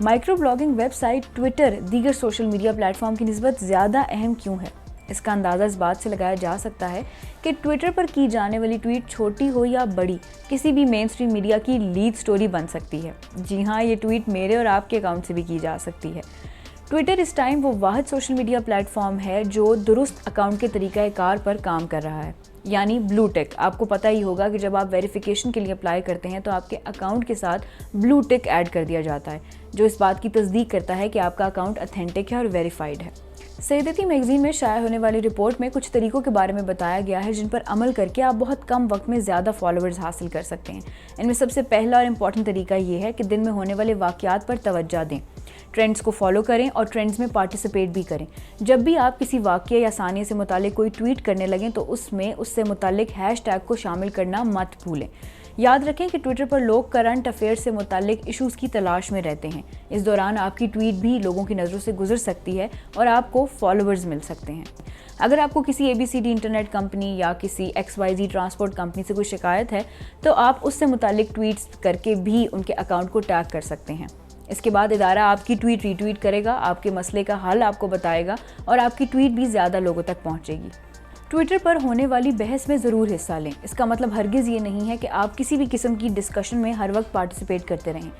Micro blogging website Twitter दीगर social media platform की निस्बत ज़्यादा अहम क्यों है? इसका अंदाज़ा इस बात से लगाया जा सकता है कि ट्विटर पर की जाने वाली ट्वीट छोटी हो या बड़ी, किसी भी मेन स्ट्रीम मीडिया की लीड स्टोरी बन सकती है। जी हाँ, ये ट्वीट मेरे और आपके अकाउंट से भी की जा सकती है। ट्विटर इस टाइम वो वाहिद सोशल मीडिया प्लेटफॉर्म है जो दुरुस्त अकाउंट के तरीक़ाकार पर काम कर रहा है, यानी ब्लू टिक। आपको पता ही होगा कि जब आप वेरिफिकेशन के लिए अप्लाई करते हैं तो आपके अकाउंट के साथ ब्लू टिक ऐड कर दिया जाता है, जो इस बात की तस्दीक करता है कि आपका अकाउंट ऑथेंटिक है और वेरीफाइड है। सैयदती मैगजीन में शाया होने वाली रिपोर्ट में कुछ तरीकों के बारे में बताया गया है जिन पर अमल करके आप बहुत कम वक्त में ज़्यादा फॉलोअर्स हासिल कर सकते हैं। इनमें सबसे पहला और इम्पॉर्टेंट तरीका ये है कि दिन में होने वाले वाक़यात पर तवज्जो दें, ट्रेंड्स को फॉलो करें और ट्रेंड्स में पार्टिसिपेट भी करें। जब भी आप किसी वाक़या या सानिया से मुतालिक कोई ट्वीट करने लगें तो उसमें उससे मुतालिक हैशटैग को शामिल करना मत भूलें। याद रखें कि ट्विटर पर लोग करंट अफेयर्स से मुतालिक इशूज़ की तलाश में रहते हैं। इस दौरान आपकी ट्वीट भी लोगों की नज़रों से गुजर सकती है और आपको फॉलोअर्स मिल सकते हैं। अगर आपको किसी ABCD इंटरनेट कंपनी या किसी XYZ ट्रांसपोर्ट कंपनी से कोई शिकायत है तो आप उससे मुतालिक ट्वीट्स करके भी उनके अकाउंट को टैग कर सकते हैं। इसके बाद इदारा आपकी ट्वीट रीट्वीट करेगा, आपके मसले का हल आपको बताएगा और आपकी ट्वीट भी ज़्यादा लोगों तक पहुँचेगी। ट्विटर पर होने वाली बहस में ज़रूर हिस्सा लें। इसका मतलब हरगिज़ ये नहीं है कि आप किसी भी किस्म की डिस्कशन में हर वक्त पार्टिसिपेट करते रहें।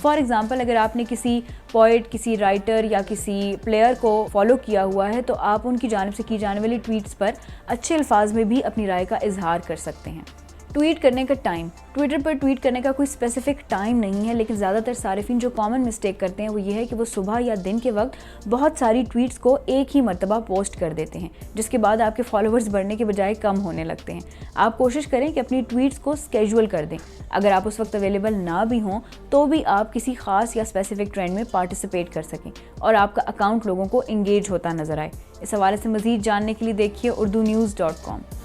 फॉर एग्ज़ाम्पल, अगर आपने किसी पोइट, किसी राइटर या किसी प्लेयर को फॉलो किया हुआ है तो आप उनकी जानिब से की जाने वाली ट्वीट्स पर अच्छे अल्फाज में भी अपनी राय का इजहार कर सकते हैं। ट्वीट करने का टाइम। ट्विटर पर ट्वीट करने का कोई स्पेसिफिक टाइम नहीं है, लेकिन ज़्यादातर सारिफिन जो कॉमन मिस्टेक करते हैं वो ये है कि वो सुबह या दिन के वक्त बहुत सारी ट्वीट्स को एक ही मरतबा पोस्ट कर देते हैं, जिसके बाद आपके फॉलोअर्स बढ़ने के बजाय कम होने लगते हैं। आप कोशिश करें कि अपनी ट्वीट्स को स्केड्यूल कर दें। अगर आप उस वक्त अवेलेबल ना भी हों तो भी आप किसी खास या स्पेसिफिक ट्रेंड में पार्टिसिपेट कर सकें और आपका अकाउंट लोगों को इंगेज होता नजर आए। इस हवाले से मज़ीद जानने के लिए देखिए urdunews.com।